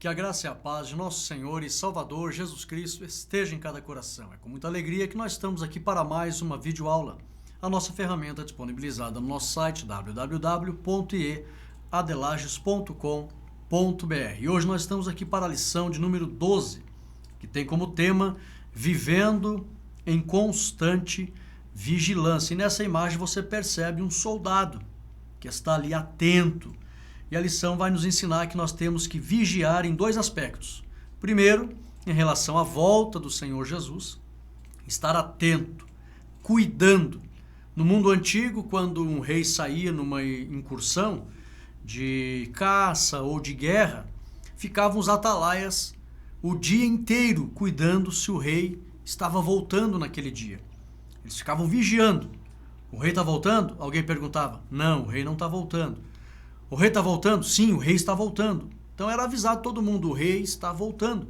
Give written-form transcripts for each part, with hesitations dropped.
Que a graça e a paz de nosso Senhor e Salvador Jesus Cristo esteja em cada coração. É com muita alegria que nós estamos aqui para mais uma videoaula. A nossa ferramenta é disponibilizada no nosso site www.adelages.com.br. E hoje nós estamos aqui para a lição de número 12, que tem como tema Vivendo em Constante Vigilância. E nessa imagem você percebe um soldado que está ali atento. E a lição vai nos ensinar que nós temos que vigiar em dois aspectos. Primeiro, em relação à volta do Senhor Jesus, estar atento, cuidando. No mundo antigo, quando um rei saía numa incursão de caça ou de guerra, ficavam os atalaias o dia inteiro cuidando se o rei estava voltando naquele dia. Eles ficavam vigiando. O rei está voltando? Alguém perguntava. Não, o rei não está voltando. O rei está voltando? Sim, o rei está voltando. Então era avisado todo mundo, o rei está voltando.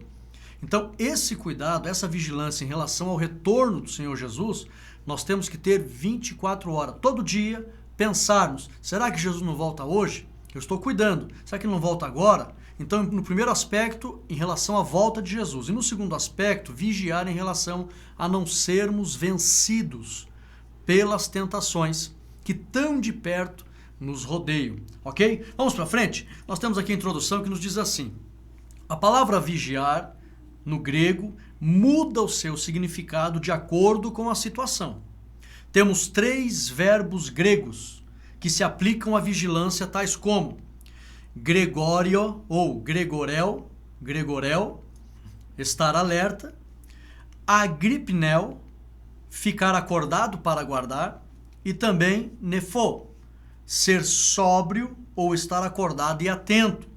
Então esse cuidado, essa vigilância em relação ao retorno do Senhor Jesus, nós temos que ter 24 horas. Todo dia pensarmos, será que Jesus não volta hoje? Eu estou cuidando. Será que ele não volta agora? Então no primeiro aspecto, em relação à volta de Jesus. E no segundo aspecto, vigiar em relação a não sermos vencidos pelas tentações que tão de perto nos rodeiam, ok? Vamos para frente? Nós temos aqui a introdução que nos diz assim: a palavra vigiar, no grego, muda o seu significado de acordo com a situação. Temos 3 verbos gregos que se aplicam à vigilância, tais como gregório ou gregorel, estar alerta, agripnel, ficar acordado para guardar, e também nefo, ser sóbrio ou estar acordado e atento.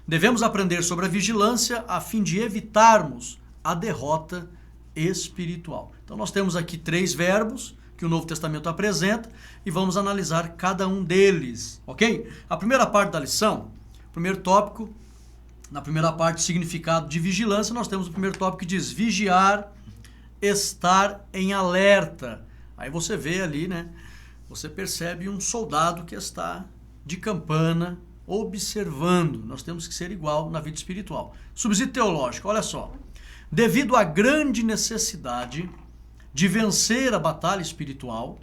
Devemos aprender sobre a vigilância a fim de evitarmos a derrota espiritual. Então nós temos aqui 3 verbos que o Novo Testamento apresenta e vamos analisar cada um deles, ok? A primeira parte da lição, primeiro tópico, na primeira parte, significado de vigilância, nós temos o primeiro tópico que diz vigiar, estar em alerta. Aí você vê ali, né? Você percebe um soldado que está de campana, observando. Nós temos que ser igual na vida espiritual. Subsídio teológico, olha só. Devido à grande necessidade de vencer a batalha espiritual,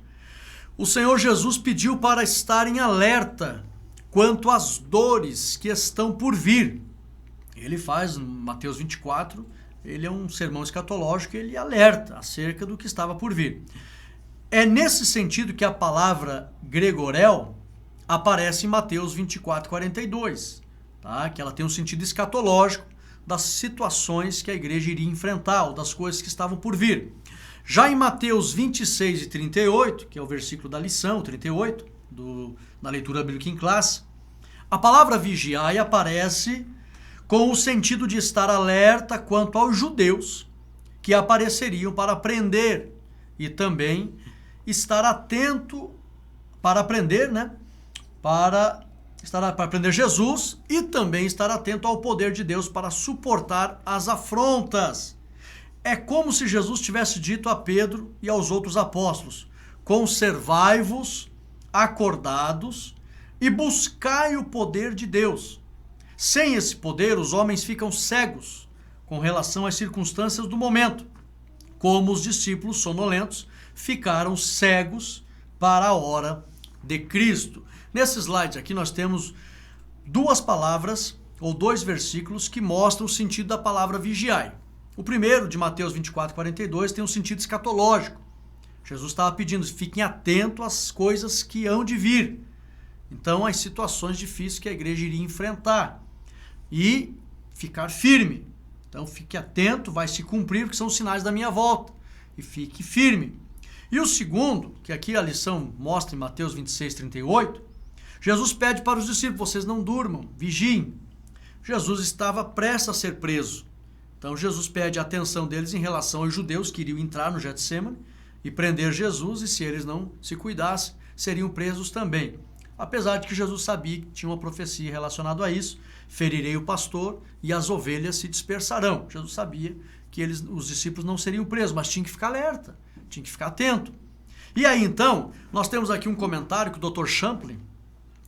o Senhor Jesus pediu para estar em alerta quanto às dores que estão por vir. Ele faz, em Mateus 24, ele é um sermão escatológico, ele alerta acerca do que estava por vir. É nesse sentido que a palavra gregorel aparece em Mateus 24, 42, tá? Que ela tem um sentido escatológico das situações que a igreja iria enfrentar, ou das coisas que estavam por vir. Já em Mateus 26 e 38, que é o versículo da lição, 38, da leitura bíblica em classe, a palavra vigiai aparece com o sentido de estar alerta quanto aos judeus que apareceriam para prender e também estar atento para aprender, né? Para aprender Jesus e também estar atento ao poder de Deus para suportar as afrontas. É como se Jesus tivesse dito a Pedro e aos outros apóstolos: conservai-vos acordados e buscai o poder de Deus. Sem esse poder, os homens ficam cegos com relação às circunstâncias do momento, como os discípulos sonolentos ficaram cegos para a hora de Cristo. Nesse slide aqui nós temos 2 palavras ou 2 versículos que mostram o sentido da palavra vigiai. O primeiro, de Mateus 24, 42, tem um sentido escatológico. Jesus estava pedindo, fiquem atentos às coisas que hão de vir. Então, as situações difíceis que a igreja iria enfrentar. E ficar firme. Então, fique atento, vai se cumprir, porque são os sinais da minha volta. E fique firme. E o segundo, que aqui a lição mostra em Mateus 26, 38, Jesus pede para os discípulos, vocês não durmam, vigiem. Jesus estava prestes a ser preso. Então Jesus pede a atenção deles em relação aos judeus que iriam entrar no Getsêmani e prender Jesus, e se eles não se cuidassem, seriam presos também. Apesar de que Jesus sabia que tinha uma profecia relacionada a isso, ferirei o pastor e as ovelhas se dispersarão. Jesus sabia que os discípulos não seriam presos, mas tinha que ficar alerta, tinha que ficar atento. E aí então, nós temos aqui um comentário que o Dr. Champlin,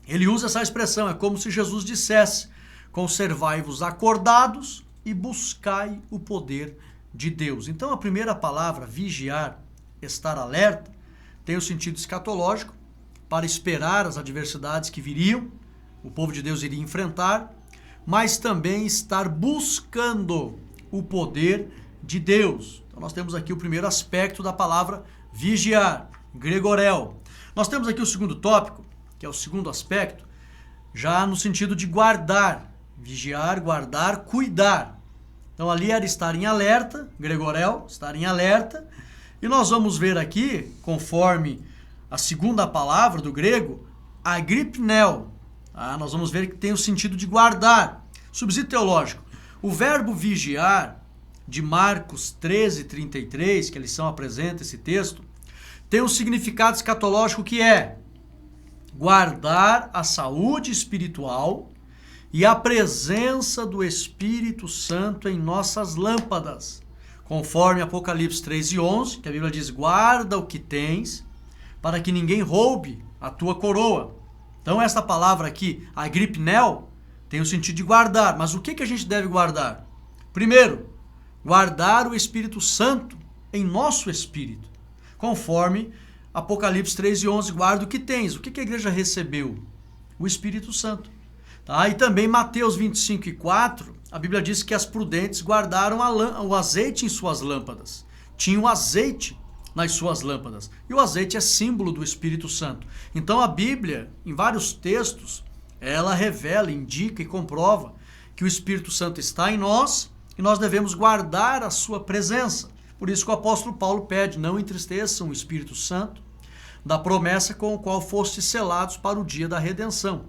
ele usa essa expressão, é como se Jesus dissesse, conservai-vos acordados e buscai o poder de Deus. Então a primeira palavra, vigiar, estar alerta, tem o sentido escatológico, para esperar as adversidades que viriam, o povo de Deus iria enfrentar, mas também estar buscando o poder de Deus. Então nós temos aqui o primeiro aspecto da palavra vigiar, gregorel. Nós temos aqui o segundo tópico, que é o segundo aspecto, já no sentido de guardar, vigiar, guardar, cuidar. Então ali era estar em alerta, gregorel, estar em alerta, e nós vamos ver aqui, conforme a segunda palavra do grego, agripnel. Nós vamos ver que tem o sentido de guardar. Subsídio teológico. O verbo vigiar, de Marcos 13:33, que a lição apresenta esse texto, tem um significado escatológico que é guardar a saúde espiritual e a presença do Espírito Santo em nossas lâmpadas. Conforme Apocalipse 3:11, que a Bíblia diz, guarda o que tens, para que ninguém roube a tua coroa. Então essa palavra aqui, agripnel, tem o sentido de guardar. Mas o que a gente deve guardar? Primeiro, guardar o Espírito Santo em nosso espírito. Conforme Apocalipse 3:11, guarda o que tens. O que a igreja recebeu? O Espírito Santo. E também Mateus 25:4, a Bíblia diz que as prudentes guardaram o azeite em suas lâmpadas. Tinham azeite nas suas lâmpadas. E o azeite é símbolo do Espírito Santo. Então a Bíblia, em vários textos, ela revela, indica e comprova que o Espírito Santo está em nós e nós devemos guardar a sua presença. Por isso que o apóstolo Paulo pede, não entristeçam o Espírito Santo da promessa com o qual fostes selados para o dia da redenção.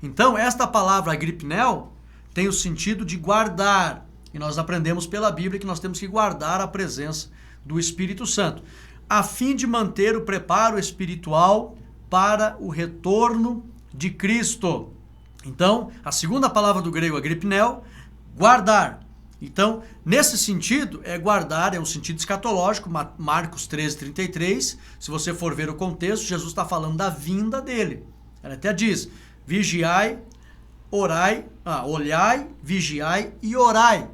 Então, esta palavra agripnel tem o sentido de guardar. E nós aprendemos pela Bíblia que nós temos que guardar a presença do Espírito Santo, a fim de manter o preparo espiritual para o retorno de Cristo. Então, a segunda palavra do grego agripnel, guardar. Então, nesse sentido, guardar é um sentido escatológico, Marcos 13:33. Se você for ver o contexto, Jesus está falando da vinda dele. Ele até diz, vigiai, orai, olhai, vigiai e orai,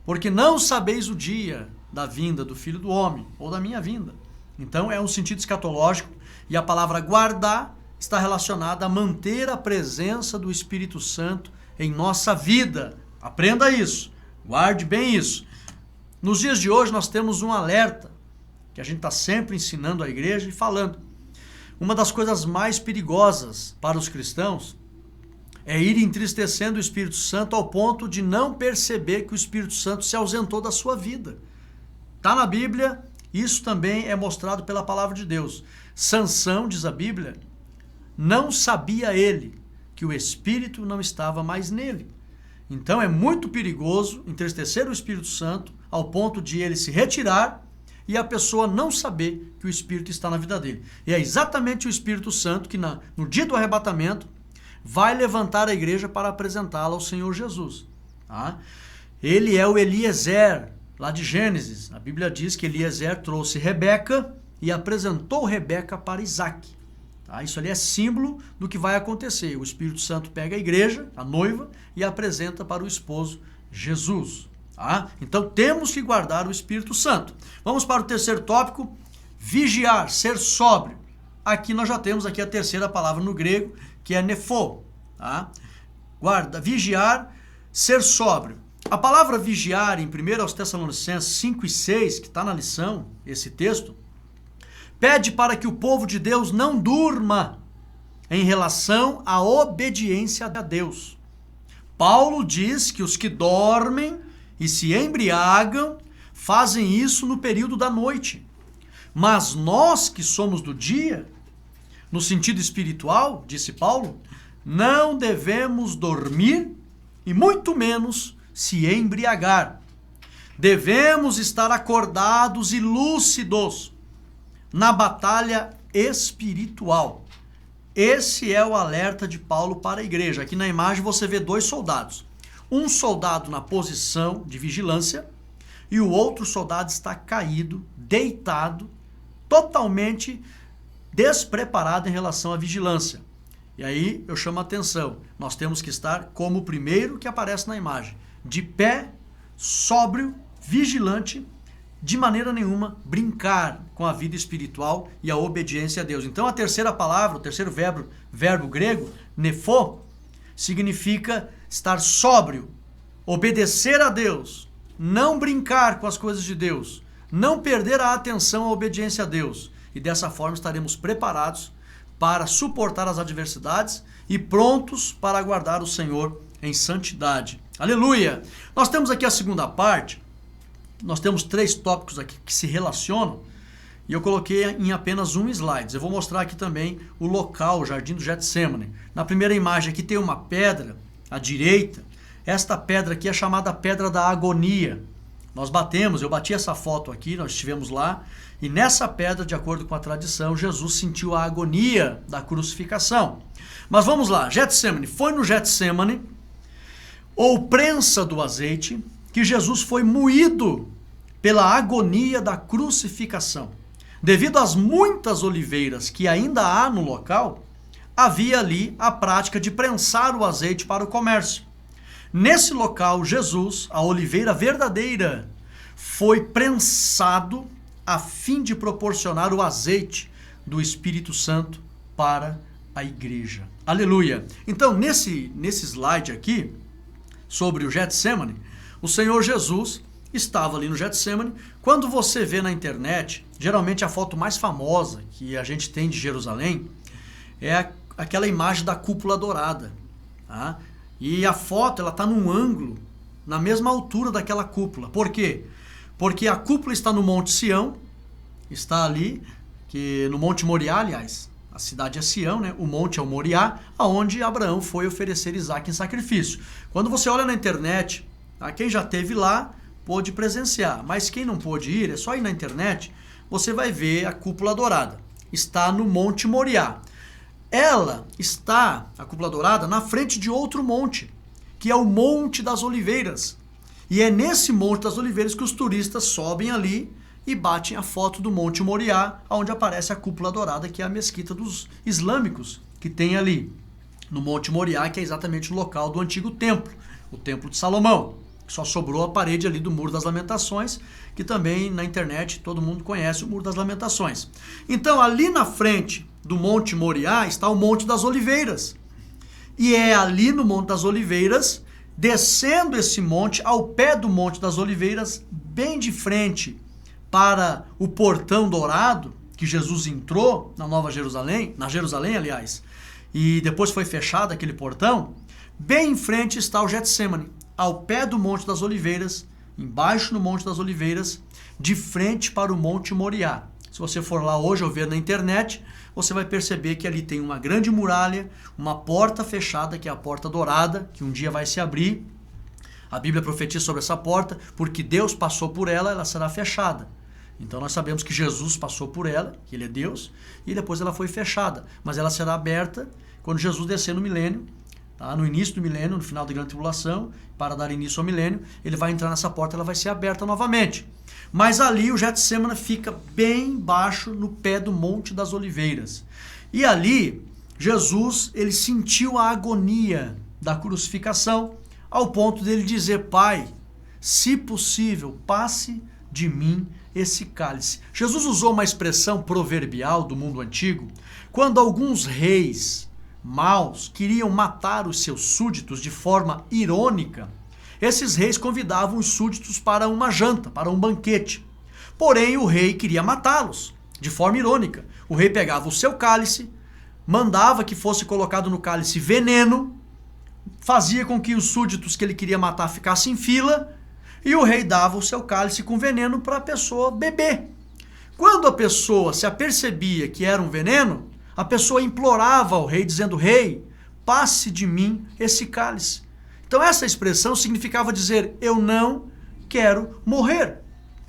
porque não sabeis o dia da vinda do Filho do Homem, ou da minha vinda. Então é um sentido escatológico, e a palavra guardar está relacionada a manter a presença do Espírito Santo em nossa vida. Aprenda isso, guarde bem isso. Nos dias de hoje nós temos um alerta, que a gente está sempre ensinando à igreja e falando. Uma das coisas mais perigosas para os cristãos é ir entristecendo o Espírito Santo ao ponto de não perceber que o Espírito Santo se ausentou da sua vida. Está na Bíblia, isso também é mostrado pela palavra de Deus. Sansão, diz a Bíblia, não sabia ele que o Espírito não estava mais nele. Então é muito perigoso entristecer o Espírito Santo ao ponto de ele se retirar e a pessoa não saber que o Espírito está na vida dele. E é exatamente o Espírito Santo que no dia do arrebatamento vai levantar a igreja para apresentá-la ao Senhor Jesus. Ele é o Eliezer, lá de Gênesis. A Bíblia diz que Eliezer trouxe Rebeca e apresentou Rebeca para Isaac. Isso ali é símbolo do que vai acontecer. O Espírito Santo pega a igreja, a noiva, e apresenta para o esposo Jesus. Então temos que guardar o Espírito Santo. Vamos para o terceiro tópico, vigiar, ser sóbrio. Aqui nós já temos aqui a terceira palavra no grego, que é nefo. Guarda, vigiar, ser sóbrio. A palavra vigiar em 1 Tessalonicenses 5:6, que está na lição, esse texto, pede para que o povo de Deus não durma em relação à obediência a Deus. Paulo diz que os que dormem e se embriagam fazem isso no período da noite. Mas nós que somos do dia, no sentido espiritual, disse Paulo, não devemos dormir e muito menos se embriagar. Devemos estar acordados e lúcidos na batalha espiritual. Esse é o alerta de Paulo para a igreja. Aqui na imagem você vê dois soldados. Um soldado na posição de vigilância e o outro soldado está caído, deitado, totalmente despreparado em relação à vigilância. E aí eu chamo a atenção, nós temos que estar como o primeiro que aparece na imagem, de pé, sóbrio, vigilante, de maneira nenhuma brincar com a vida espiritual e a obediência a Deus. Então a terceira palavra, o terceiro verbo grego, nepho, significa estar sóbrio, obedecer a Deus, não brincar com as coisas de Deus, não perder a atenção à obediência a Deus. E dessa forma estaremos preparados para suportar as adversidades e prontos para aguardar o Senhor em santidade. Aleluia! Nós temos aqui a segunda parte, nós temos 3 tópicos aqui que se relacionam e eu coloquei em apenas um slide. Eu vou mostrar aqui também o local, o Jardim do Getsemane. Na primeira imagem aqui tem uma pedra à direita. Esta pedra aqui é chamada Pedra da Agonia. Eu bati essa foto aqui, nós estivemos lá, e nessa pedra, de acordo com a tradição, Jesus sentiu a agonia da crucificação. Mas vamos lá, Getsemane. Foi no Getsemane, ou prensa do azeite, que Jesus foi moído pela agonia da crucificação. Devido às muitas oliveiras que ainda há no local, havia ali a prática de prensar o azeite para o comércio. Nesse local, Jesus, a oliveira verdadeira, foi prensado a fim de proporcionar o azeite do Espírito Santo para a igreja. Aleluia! Então, nesse slide aqui, sobre o Getsemane, o Senhor Jesus estava ali no Getsemane. Quando você vê na internet, geralmente a foto mais famosa que a gente tem de Jerusalém é aquela imagem da cúpula dourada, tá? E a foto, ela está num ângulo, na mesma altura daquela cúpula. Por quê? Porque a cúpula está no Monte Sião, está ali, que no Monte Moriá, aliás, a cidade é Sião, né? O monte é o Moriá, aonde Abraão foi oferecer Isaac em sacrifício. Quando você olha na internet, tá? Quem já esteve lá pôde presenciar, mas quem não pôde ir, é só ir na internet, você vai ver a cúpula dourada. Está no Monte Moriá. Ela está, a cúpula dourada, na frente de outro monte, que é o Monte das Oliveiras. E é nesse Monte das Oliveiras que os turistas sobem ali e batem a foto do Monte Moriá, onde aparece a cúpula dourada, que é a mesquita dos islâmicos, que tem ali no Monte Moriá, que é exatamente o local do antigo templo, o Templo de Salomão. Só sobrou a parede ali do Muro das Lamentações, que também na internet todo mundo conhece o Muro das Lamentações. Então, ali na frente do Monte Moriá está o Monte das Oliveiras. E é ali no Monte das Oliveiras, descendo esse monte, ao pé do Monte das Oliveiras, bem de frente para o portão dourado, que Jesus entrou na Nova Jerusalém, na Jerusalém, aliás, e depois foi fechado aquele portão, bem em frente está o Getsemane, ao pé do Monte das Oliveiras, embaixo no Monte das Oliveiras, de frente para o Monte Moriá. Se você for lá hoje ou ver na internet, você vai perceber que ali tem uma grande muralha, uma porta fechada, que é a porta dourada, que um dia vai se abrir. A Bíblia profetiza sobre essa porta, porque Deus passou por ela, ela será fechada. Então nós sabemos que Jesus passou por ela, que ele é Deus, e depois ela foi fechada. Mas ela será aberta quando Jesus descer no milênio, tá? No início do milênio, no final da grande tribulação, para dar início ao milênio, ele vai entrar nessa porta, ela vai ser aberta novamente. Mas ali o Getsemane fica bem embaixo, no pé do Monte das Oliveiras. E ali, Jesus, ele sentiu a agonia da crucificação, ao ponto dele dizer: Pai, se possível, passe de mim esse cálice. Jesus usou uma expressão proverbial do mundo antigo, quando alguns reis maus queriam matar os seus súditos de forma irônica. Esses reis convidavam os súditos para uma janta, para um banquete. Porém, o rei queria matá-los de forma irônica. O rei pegava o seu cálice, mandava que fosse colocado no cálice veneno, fazia com que os súditos que ele queria matar ficassem em fila, e o rei dava o seu cálice com veneno para a pessoa beber. Quando a pessoa se apercebia que era um veneno, a pessoa implorava ao rei, dizendo: Rei, passe de mim esse cálice. Então essa expressão significava dizer: eu não quero morrer.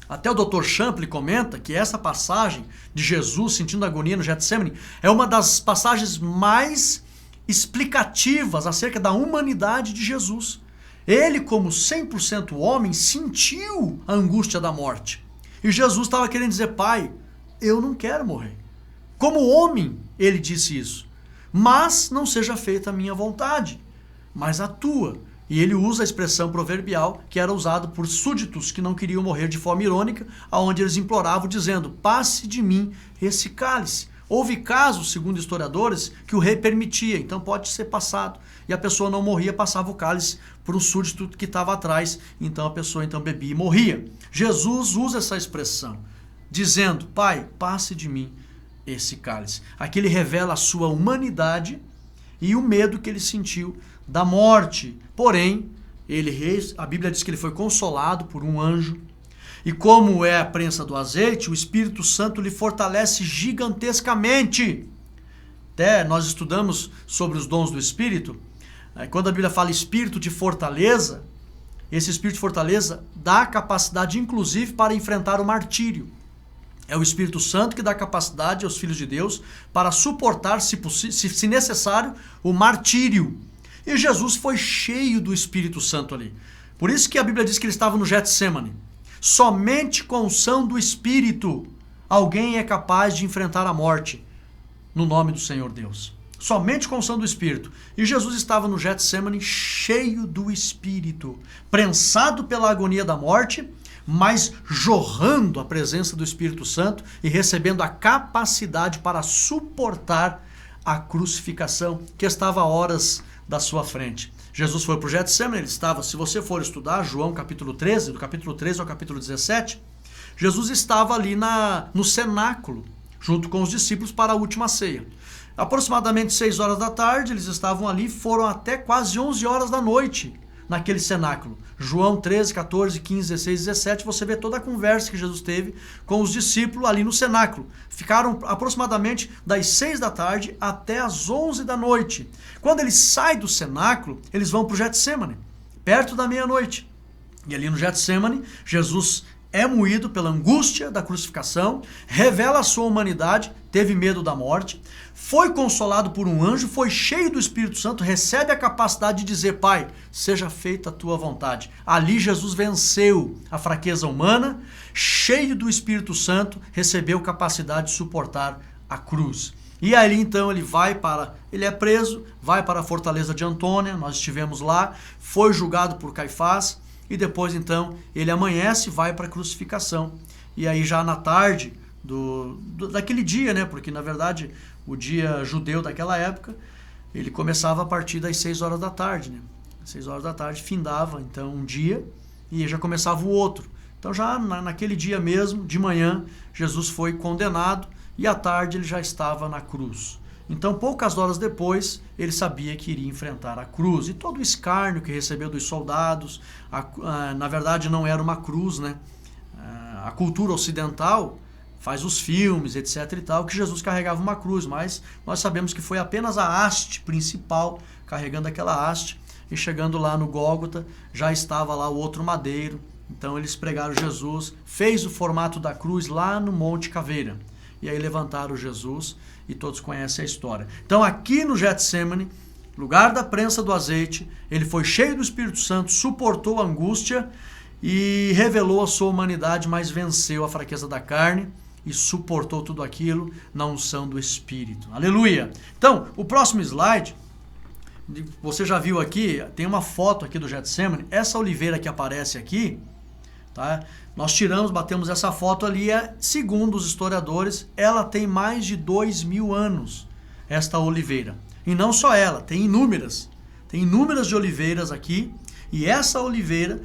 Até o Dr. Champlin comenta que essa passagem de Jesus sentindo agonia no Getsemane é uma das passagens mais explicativas acerca da humanidade de Jesus. Ele, como 100% homem, sentiu a angústia da morte. E Jesus estava querendo dizer: Pai, eu não quero morrer. Como homem, ele disse isso. mas não seja feita a minha vontade, mas a tua. E ele usa a expressão proverbial que era usada por súditos que não queriam morrer de forma irônica, aonde eles imploravam dizendo: passe de mim esse cálice. Houve casos, segundo historiadores, que o rei permitia, então pode ser passado. E a pessoa não morria, passava o cálice para um súdito que estava atrás, então a pessoa então bebia e morria. Jesus usa essa expressão, dizendo: Pai, passe de mim esse cálice. Aqui ele revela a sua humanidade e o medo que ele sentiu da morte. Porém, a Bíblia diz que ele foi consolado por um anjo. E como é a prensa do azeite, o Espírito Santo lhe fortalece gigantescamente. Até nós estudamos sobre os dons do Espírito. Quando a Bíblia fala espírito de fortaleza, esse espírito de fortaleza dá capacidade, inclusive, para enfrentar o martírio. É o Espírito Santo que dá capacidade aos filhos de Deus para suportar, se necessário, o martírio. E Jesus foi cheio do Espírito Santo ali. Por isso que a Bíblia diz que ele estava no Getsêmani. Somente com a unção do Espírito alguém é capaz de enfrentar a morte no nome do Senhor Deus. Somente com a unção do Espírito. E Jesus estava no Getsêmani cheio do Espírito, prensado pela agonia da morte, mas jorrando a presença do Espírito Santo e recebendo a capacidade para suportar a crucificação que estava a horas da sua frente. Jesus foi para o Getsêmani, ele estava, se você for estudar João capítulo 13, do capítulo 13 ao capítulo 17, Jesus estava ali no cenáculo, junto com os discípulos para a última ceia. Aproximadamente 6 horas da tarde, eles estavam ali, foram até quase 11 horas da noite naquele cenáculo. João 13, 14, 15, 16, 17, você vê toda a conversa que Jesus teve com os discípulos ali no cenáculo. Ficaram aproximadamente das 6 da tarde até as 11 da noite. Quando eles saem do cenáculo, eles vão para o Getsêmani, perto da meia-noite. E ali no Getsêmani, Jesus é moído pela angústia da crucificação, revela a sua humanidade, teve medo da morte, foi consolado por um anjo, foi cheio do Espírito Santo, recebe a capacidade de dizer: Pai, seja feita a tua vontade. Ali Jesus venceu a fraqueza humana, cheio do Espírito Santo, recebeu capacidade de suportar a cruz. E aí então ele é preso, vai para a fortaleza de Antônia, nós estivemos lá, foi julgado por Caifás, e depois então ele amanhece e vai para a crucificação. E aí já na tarde daquele dia, né? Porque na verdade o dia judeu daquela época, ele começava a partir das 6 horas da tarde, né? 6 horas da tarde findava então um dia e já começava o outro. Então já naquele dia mesmo, de manhã, Jesus foi condenado e à tarde ele já estava na cruz. Então, poucas horas depois, ele sabia que iria enfrentar a cruz. E todo o escárnio que recebeu dos soldados, na verdade não era uma cruz, né? A cultura ocidental faz os filmes, etc. e tal, que Jesus carregava uma cruz, mas nós sabemos que foi apenas a haste principal, carregando aquela haste, e chegando lá no Gólgota, já estava lá o outro madeiro. Então eles pregaram Jesus, fez o formato da cruz lá no Monte Caveira. E aí levantaram Jesus, e todos conhecem a história. Então aqui no Getsêmani, lugar da prensa do azeite, ele foi cheio do Espírito Santo, suportou a angústia e revelou a sua humanidade, mas venceu a fraqueza da carne e suportou tudo aquilo na unção do Espírito. Aleluia! Então, o próximo slide, você já viu aqui, tem uma foto aqui do Getsêmani, essa oliveira que aparece aqui, tá? Nós batemos essa foto ali, segundo os historiadores, ela tem mais de 2.000 anos, esta oliveira. E não só ela, tem inúmeras de oliveiras aqui, e essa oliveira,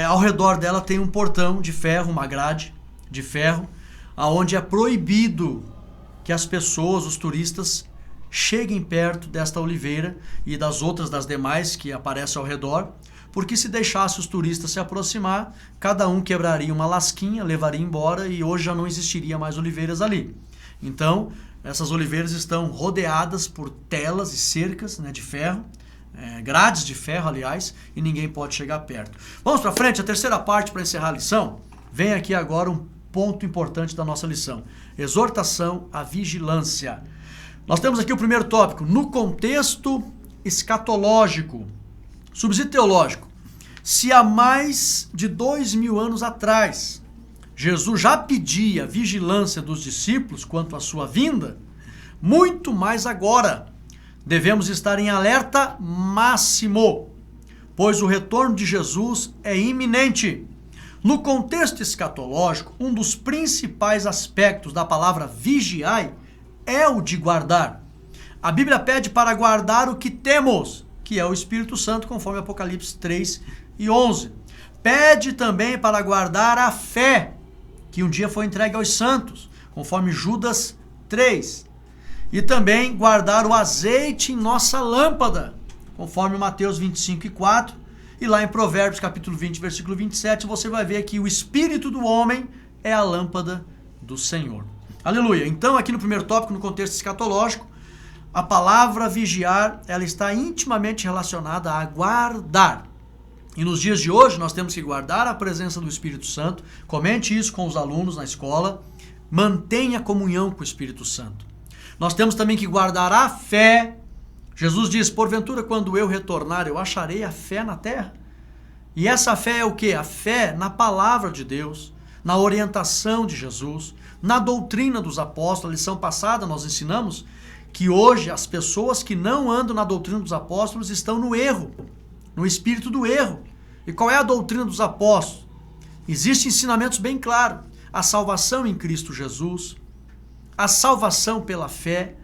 ao redor dela tem um portão de ferro, uma grade de ferro, aonde é proibido que as pessoas, os turistas, cheguem perto desta oliveira e das demais que aparecem ao redor, porque se deixasse os turistas se aproximar, cada um quebraria uma lasquinha, levaria embora e hoje já não existiria mais oliveiras ali. Então, essas oliveiras estão rodeadas por telas e cercas, né, de ferro, grades de ferro, aliás, e ninguém pode chegar perto. Vamos para frente, a terceira parte para encerrar a lição. Vem aqui agora um ponto importante da nossa lição. Exortação à vigilância. Nós temos aqui o primeiro tópico, no contexto escatológico. Subsídio teológico. Se há mais de 2.000 anos atrás, Jesus já pedia a vigilância dos discípulos quanto à sua vinda, muito mais agora, devemos estar em alerta máximo, pois o retorno de Jesus é iminente. No contexto escatológico, um dos principais aspectos da palavra vigiai é o de guardar. A Bíblia pede para guardar o que temos, que é o Espírito Santo, conforme Apocalipse 3:11. Pede também para guardar a fé, que um dia foi entregue aos santos, conforme Judas 3. E também guardar o azeite em nossa lâmpada, conforme Mateus 25:4. E lá em Provérbios capítulo 20, versículo 27, você vai ver que o espírito do homem é a lâmpada do Senhor. Aleluia. Então, aqui no primeiro tópico, no contexto escatológico, a palavra vigiar, ela está intimamente relacionada a guardar. E nos dias de hoje, nós temos que guardar a presença do Espírito Santo. Comente isso com os alunos na escola. Mantenha comunhão com o Espírito Santo. Nós temos também que guardar a fé. Jesus diz, porventura, quando eu retornar, eu acharei a fé na terra? E essa fé é o quê? A fé na palavra de Deus, na orientação de Jesus, na doutrina dos apóstolos. A lição passada nós ensinamos que hoje as pessoas que não andam na doutrina dos apóstolos estão no erro, no espírito do erro. E qual é a doutrina dos apóstolos? Existem ensinamentos bem claros. A salvação em Cristo Jesus, a salvação pela fé,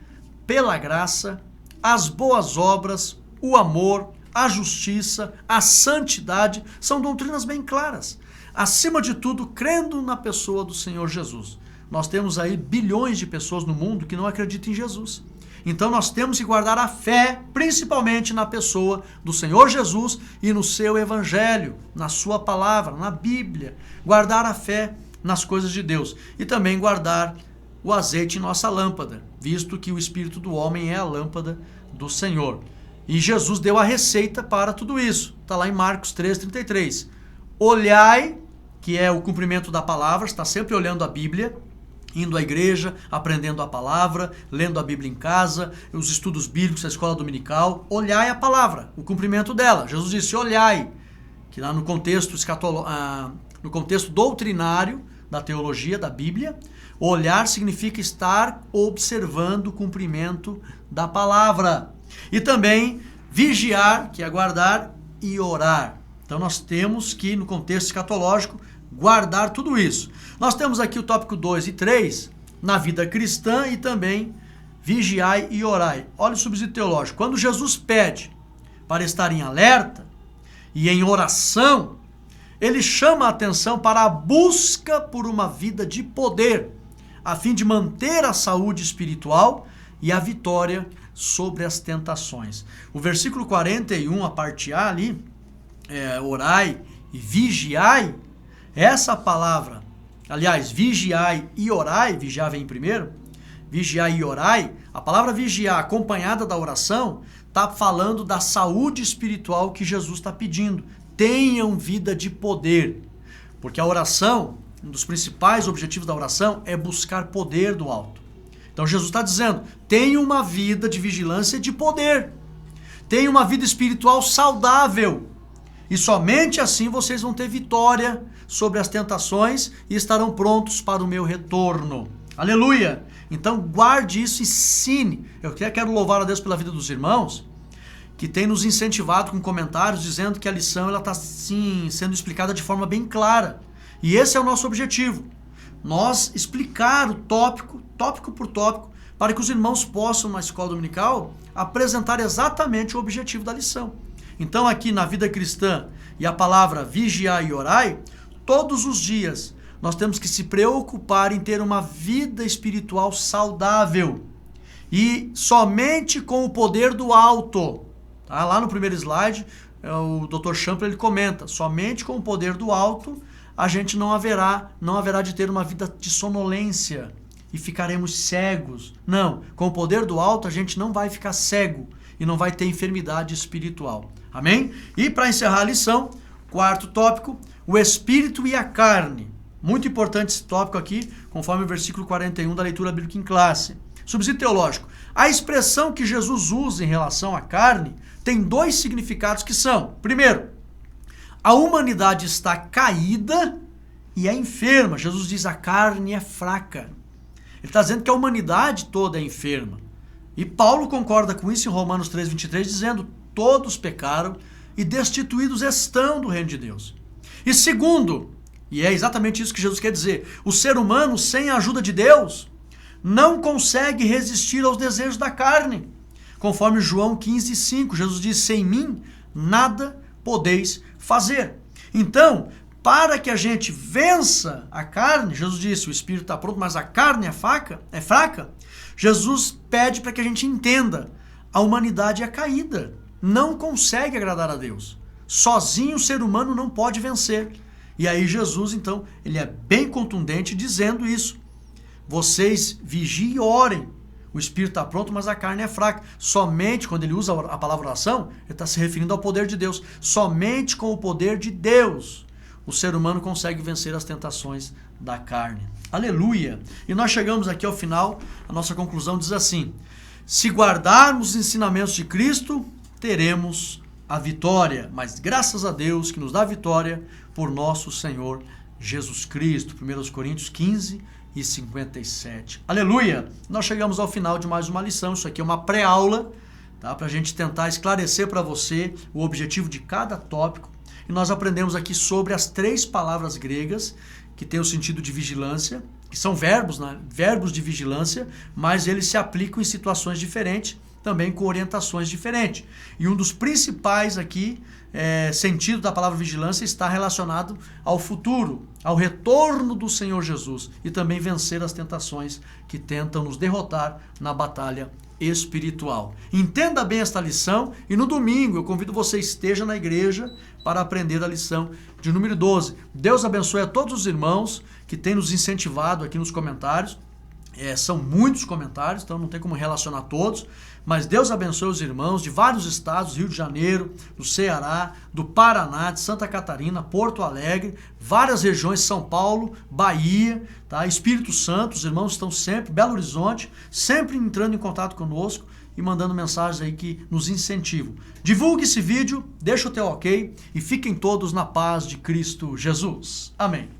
pela graça, as boas obras, o amor, a justiça, a santidade, são doutrinas bem claras. Acima de tudo, crendo na pessoa do Senhor Jesus. Nós temos aí bilhões de pessoas no mundo que não acreditam em Jesus. Então nós temos que guardar a fé, principalmente na pessoa do Senhor Jesus e no seu evangelho, na sua palavra, na Bíblia. Guardar a fé nas coisas de Deus. E também guardar o azeite em nossa lâmpada, visto que o espírito do homem é a lâmpada do Senhor. E Jesus deu a receita para tudo isso. Está lá em Marcos 3:33. Olhai, que é o cumprimento da palavra, está sempre olhando a Bíblia, indo à igreja, aprendendo a palavra, lendo a Bíblia em casa, os estudos bíblicos, a escola dominical. Olhai a palavra, o cumprimento dela. Jesus disse, olhai, que lá no contexto no contexto doutrinário da teologia, da Bíblia, olhar significa estar observando o cumprimento da palavra. E também vigiar, que é guardar, e orar. Então nós temos que, no contexto escatológico, guardar tudo isso. Nós temos aqui o tópico 2 e 3, na vida cristã, e também vigiai e orai. Olha o subsídio teológico. Quando Jesus pede para estar em alerta e em oração, ele chama a atenção para a busca por uma vida de poder, a fim de manter a saúde espiritual e a vitória sobre as tentações. O versículo 41, a parte A ali, orai e vigiai, essa palavra, aliás, vigiai e orai, vigiar vem primeiro, vigiai e orai, a palavra vigiar acompanhada da oração está falando da saúde espiritual que Jesus está pedindo. Tenham vida de poder, porque a oração, um dos principais objetivos da oração é buscar poder do alto. Então Jesus está dizendo, tenha uma vida de vigilância e de poder, tenha uma vida espiritual saudável, e somente assim vocês vão ter vitória sobre as tentações e estarão prontos para o meu retorno. Aleluia! Então guarde isso e ensine. Eu quero louvar a Deus pela vida dos irmãos, que tem nos incentivado com comentários, dizendo que a lição está sim, sendo explicada de forma bem clara. E esse é o nosso objetivo. Nós explicar o tópico por tópico, para que os irmãos possam, na escola dominical, apresentar exatamente o objetivo da lição. Então aqui na vida cristã, e a palavra vigiar e orai, todos os dias nós temos que se preocupar em ter uma vida espiritual saudável. E somente com o poder do alto. Tá? Lá no primeiro slide, o Dr. Champlin ele comenta, somente com o poder do alto a gente não haverá de ter uma vida de sonolência e ficaremos cegos. Não, com o poder do alto a gente não vai ficar cego e não vai ter enfermidade espiritual. Amém? E para encerrar a lição, quarto tópico, o espírito e a carne. Muito importante esse tópico aqui, conforme o versículo 41 da leitura bíblica em classe. Subsídio teológico. A expressão que Jesus usa em relação à carne tem dois significados que são, primeiro, a humanidade está caída e é enferma. Jesus diz a carne é fraca. Ele está dizendo que a humanidade toda é enferma. E Paulo concorda com isso em Romanos 3:23, dizendo: todos pecaram e destituídos estão do reino de Deus. E segundo, e é exatamente isso que Jesus quer dizer, o ser humano, sem a ajuda de Deus, não consegue resistir aos desejos da carne. Conforme João 15:5, Jesus diz: sem mim nada podeis fazer. Então, para que a gente vença a carne, Jesus disse, o espírito está pronto, mas a carne é fraca, Jesus pede para que a gente entenda, a humanidade é caída, não consegue agradar a Deus. Sozinho o ser humano não pode vencer. E aí Jesus, então, ele é bem contundente dizendo isso. Vocês vigiem e orem. O espírito está pronto, mas a carne é fraca. Somente, quando ele usa a palavra oração, ele está se referindo ao poder de Deus. Somente com o poder de Deus o ser humano consegue vencer as tentações da carne. Aleluia! E nós chegamos aqui ao final, a nossa conclusão diz assim: se guardarmos os ensinamentos de Cristo, teremos a vitória. Mas graças a Deus que nos dá a vitória por nosso Senhor Jesus Cristo. 1 Coríntios 15:57. Aleluia! Nós chegamos ao final de mais uma lição. Isso aqui é uma pré-aula, tá? Para a gente tentar esclarecer para você o objetivo de cada tópico. E nós aprendemos aqui sobre as 3 palavras gregas que têm o sentido de vigilância, que são verbos, né? Verbos de vigilância, mas eles se aplicam em situações diferentes, também com orientações diferentes. E um dos principais aqui sentidos da palavra vigilância está relacionado ao futuro, ao retorno do Senhor Jesus e também vencer as tentações que tentam nos derrotar na batalha espiritual. Entenda bem esta lição e no domingo eu convido você esteja na igreja para aprender a lição de número 12. Deus abençoe a todos os irmãos que têm nos incentivado aqui nos comentários. São muitos comentários, então não tem como relacionar todos, mas Deus abençoe os irmãos de vários estados, Rio de Janeiro, do Ceará, do Paraná, de Santa Catarina, Porto Alegre, várias regiões, São Paulo, Bahia, tá? Espírito Santo, os irmãos estão sempre, Belo Horizonte, sempre entrando em contato conosco e mandando mensagens aí que nos incentivam. Divulgue esse vídeo, deixa o teu ok e fiquem todos na paz de Cristo Jesus. Amém.